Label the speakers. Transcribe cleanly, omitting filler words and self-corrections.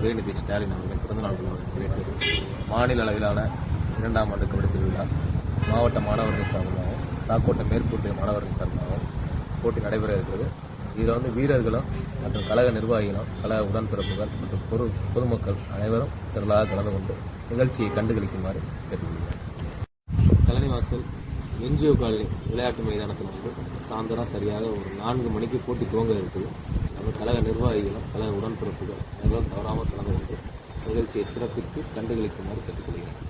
Speaker 1: உதயநிதி ஸ்டாலின் அவர்கள் பிறந்தநாள் விழாவை முன்னிட்டு மாநில அளவிலான 2ஆம் ஆண்டு கபடி திருவிழா மாவட்ட மாணவர்கள் சார்பாகவும் சாக்கோட்டை மேற்கோட்டை மாணவர்கள் சார்பாகவும் போட்டி நடைபெற இருக்கிறது. இதில் வீரர்களும் மற்றும் கழக நிர்வாகிகளும் கழக உடன்பிறப்புகள் மற்றும் பொதுமக்கள் அனைவரும் திரளாக கலந்து கொண்டு நிகழ்ச்சியை கண்டுகளிக்குமாறு கேட்டுக்கொள்கிறேன். தலைநிவாசல் என்ஜிஓ காலனி விளையாட்டு மைதானத்தில் சாயந்தரம் சரியாக ஒரு 4 மணிக்கு போட்டி துவங்க இருக்குது. கழக நிர்வாகிகளும் கழக உடன்பிறப்புகள் அனைவரும் தவறாமல் கலந்து கொண்டு நிகழ்ச்சியை சிறப்பித்து கண்டுகளிக்குமாறு கேட்டுக்கொள்கிறேன்.